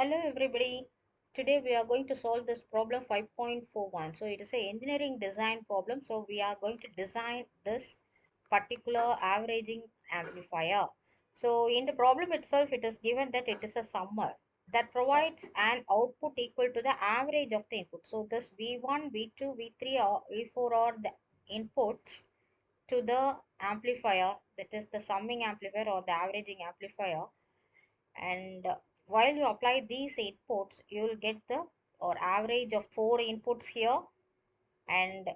Hello everybody. Today we are going to solve this problem 5.41. So it is a engineering design problem. So we are going to design this particular averaging amplifier. So in the problem itself it is given that it is a summer that provides an output equal to the average of the input. So this V1, V2, V3 or V4 are the inputs to the amplifier, that is the summing amplifier or the averaging amplifier. And while you apply these inputs you will get the or average of four inputs here, and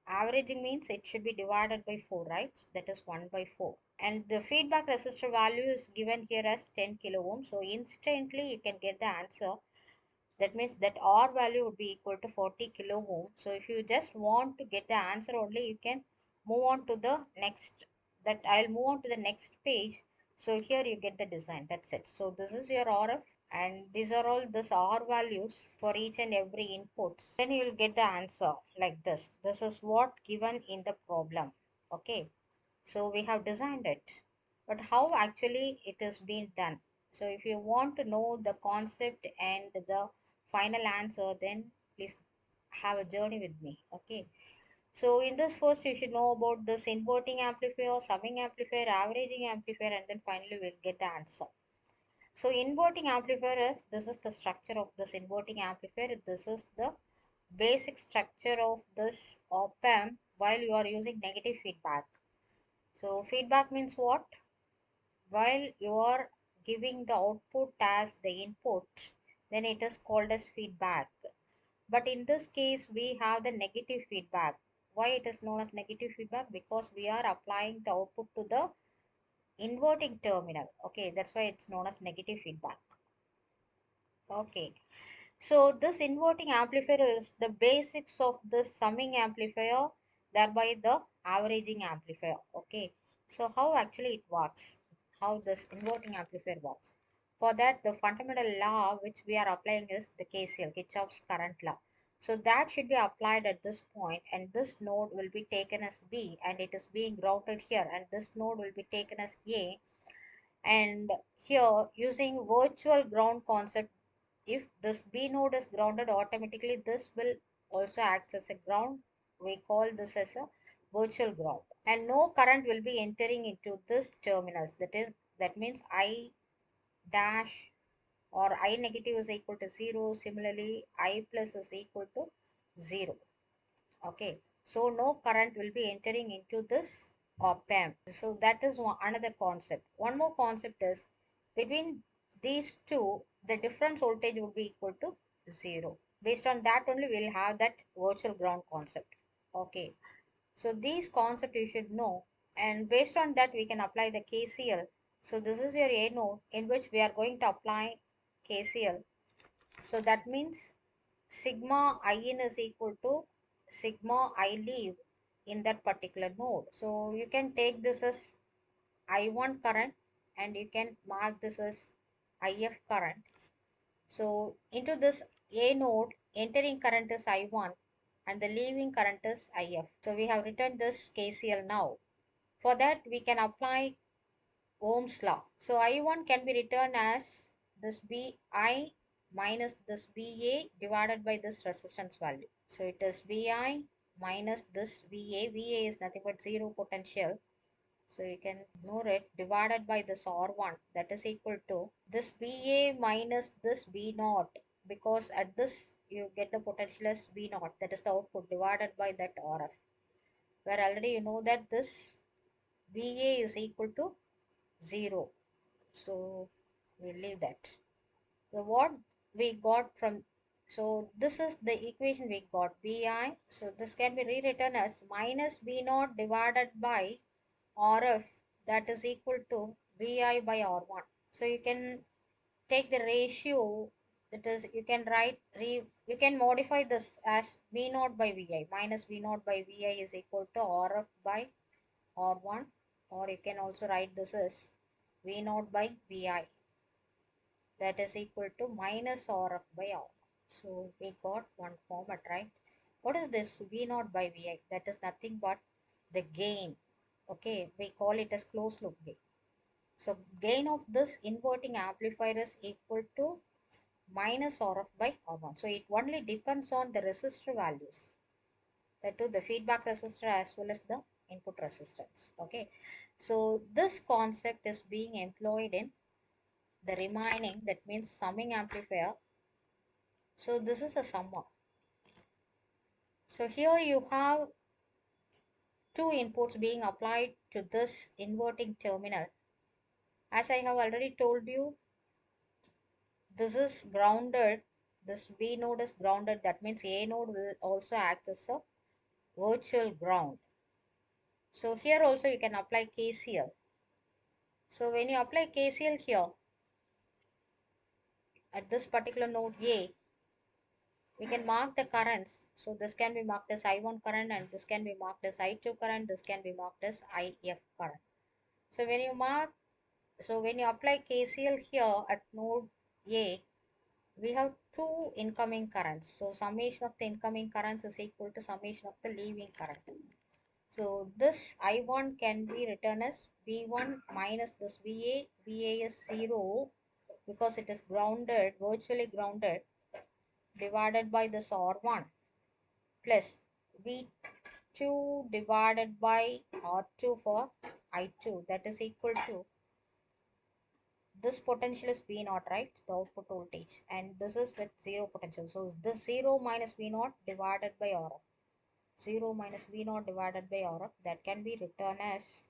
averaging means it should be divided by 4, right? That is 1 by 4, and the feedback resistor value is given here as 10 kilo ohm. So instantly you can get the answer. That means that R value would be equal to 40 kilo ohm. So if you just want to get the answer only, you can move on to the next. That I'll move on to the next page. So here you get the design. That's it. So this is your RF, and these are all this R values for each and every inputs. Then you will get the answer like this. This is what given in the problem. Okay. So we have designed it, but how actually it is being done? So if you want to know the concept and the final answer, then please have a journey with me. Okay. So in this, first you should know about this inverting amplifier, summing amplifier, averaging amplifier, and then finally we'll get the answer. So inverting amplifier is, this is the structure of this inverting amplifier. This is the basic structure of this op amp while you are using negative feedback. So feedback means what? While you are giving the output as the input, then it is called as feedback. But in this case, we have the negative feedback. Why it is known as negative feedback? Because we are applying the output to the inverting terminal. Okay, that's why it's known as negative feedback. Okay, so this inverting amplifier is the basics of this summing amplifier, thereby the averaging amplifier. Okay, so how actually it works, how this inverting amplifier works. For that, the fundamental law which we are applying is the KCL, Kirchhoff's current law. So that should be applied at this point, and this node will be taken as B, and it is being routed here, and this node will be taken as A. And here, using virtual ground concept, if this B node is grounded, automatically this will also act as a ground. We call this as a virtual ground, and no current will be entering into this terminals. That means I dash or I negative is equal to 0. Similarly, I plus is equal to 0. Okay, so no current will be entering into this op amp. So that is another concept. One more concept is, between these two the difference voltage would be equal to 0. Based on that only we'll have that virtual ground concept. Okay, so these concept you should know, and based on that we can apply the KCL. So this is your A node in which we are going to apply KCL. So that means sigma in is equal to sigma I leave in that particular node. So you can take this as I1 current, and you can mark this as IF current. So into this A node, entering current is I1 and the leaving current is IF. So we have written this KCL now. For that we can apply Ohm's law. So I1 can be written as this Bi minus this Ba divided by this resistance value. So it is Bi minus this Va. Va is nothing but zero potential. So you can ignore it, divided by this R1, that is equal to this Ba minus this B naught, because at this you get the potential as B naught, that is the output, divided by that RF, where already you know that this Ba is equal to 0. So we leave that. So what we got from, so this is the equation we got, Bi. So this can be rewritten as minus B naught divided by RF, that is equal to Vi by R1. So you can take the ratio, that is you can you can modify this as V naught by Vi, minus V naught by Vi is equal to RF by R1, or you can also write this as V naught by Vi, that is equal to minus RF by R. So we got one format, right? What is this V naught by Vi? That is nothing but the gain. Okay, we call it as closed loop gain. So gain of this inverting amplifier is equal to minus RF by R1. So it only depends on the resistor values, that too the feedback resistor as well as the input resistance. Okay, so this concept is being employed in the remaining, that means summing amplifier. So this is a summer. So here you have two inputs being applied to this inverting terminal. As I have already told you, this is grounded, this B node is grounded, that means A node will also act as a virtual ground. So here also you can apply KCL. So when you apply KCL here at this particular node A, we can mark the currents. So this can be marked as I1 current, and this can be marked as I2 current, this can be marked as IF current. So when you apply KCL here at node A, we have two incoming currents. So summation of the incoming currents is equal to summation of the leaving current. So this I1 can be written as V1 minus this VA. VA is 0 because it is grounded, virtually grounded, divided by this R1 plus V2 divided by R2 for I2, that is equal to, this potential is V naught, right? The output voltage, and this is at zero potential. So this 0 minus V naught divided by RF. 0 minus V naught divided by RF, that can be written as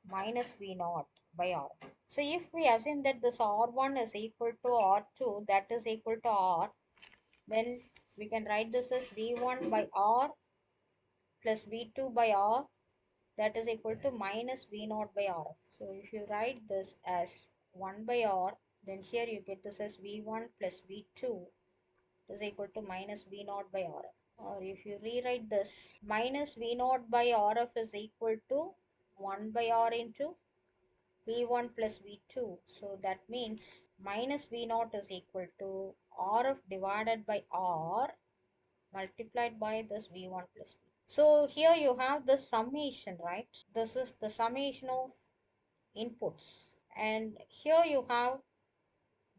minus V naught by R. So if we assume that this R1 is equal to R2, that is equal to R, then we can write this as V1 by R plus V2 by R, that is equal to minus V naught by RF. So if you write this as 1 by R, then here you get this as V1 plus V2 is equal to minus V naught by RF. Or if you rewrite this, minus V naught by RF is equal to 1 by R into V1 plus V2. So that means minus V naught is equal to RF divided by R multiplied by this V1 plus V2. So here you have the summation, right? This is the summation of inputs. And here you have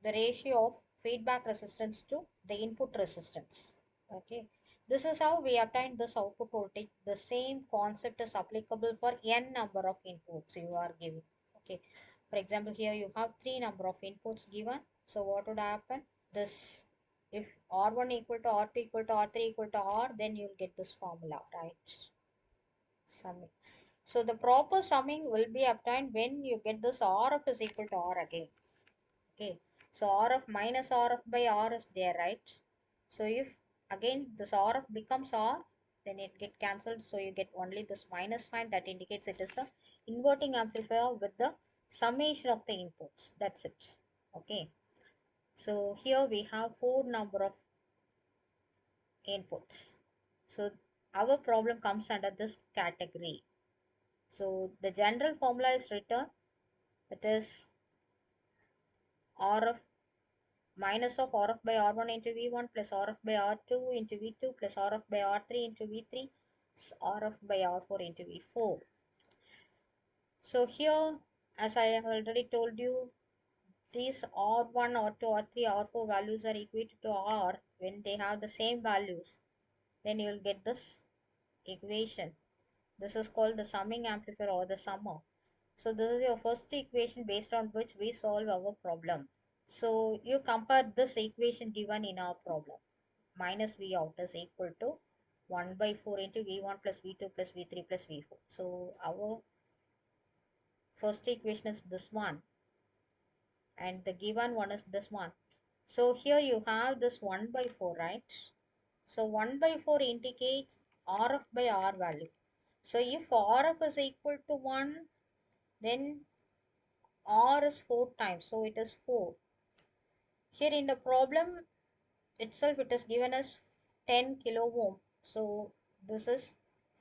the ratio of feedback resistance to the input resistance. Okay. This is how we obtain this output voltage. The same concept is applicable for n number of inputs you are giving. Okay. For example, here you have 3 number of inputs given. So what would happen? This, if R1 equal to R2 equal to R3 equal to R, then you'll get this formula, right? Summing. So the proper summing will be obtained when you get this RF is equal to R again. Okay. So RF minus RF by R is there, right? So if again this RF becomes R, then it get cancelled. So you get only this minus sign, that indicates it is a inverting amplifier with the summation of the inputs. That's it. Okay. So here we have 4 number of inputs. So our problem comes under this category. So the general formula is written, that is RF minus of RF by R1 into V1 plus RF by R2 into V2 plus RF by R3 into V3 RF by R4 into V4. So here, as I have already told you, these R1, R2, R3, R4 values are equated to R when they have the same values. Then you will get this equation. This is called the summing amplifier or the summer. So this is your first equation based on which we solve our problem. So you compare this equation given in our problem. Minus V out is equal to 1 by 4 into V1 plus V2 plus V3 plus V4. So our first equation is this one, and the given one is this one. So here you have this 1 by 4, right? So 1 by 4 indicates RF by R value. So if RF is equal to 1, then R is 4 times. So it is 4. Here in the problem itself, it is given as 10 kilo ohm. So this is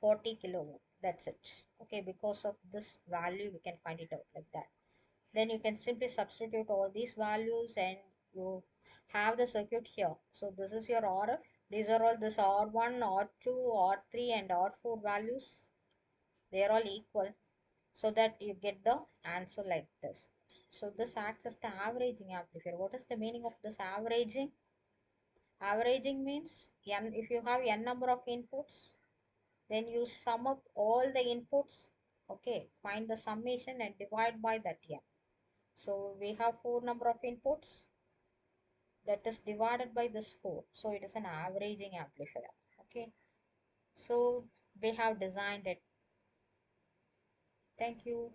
40 kilo ohm. That's it. Okay, because of this value, we can find it out like that. Then you can simply substitute all these values and you have the circuit here. So this is your RF. These are all this R1, R2, R3 and R4 values. They are all equal, so that you get the answer like this. So this acts as the averaging amplifier. What is the meaning of this averaging? Averaging means n, if you have n number of inputs, then you sum up all the inputs. Okay, find the summation and divide by that n. So we have 4 number of inputs, that is divided by this 4. So it is an averaging amplifier. Okay, so we have designed it. Thank you.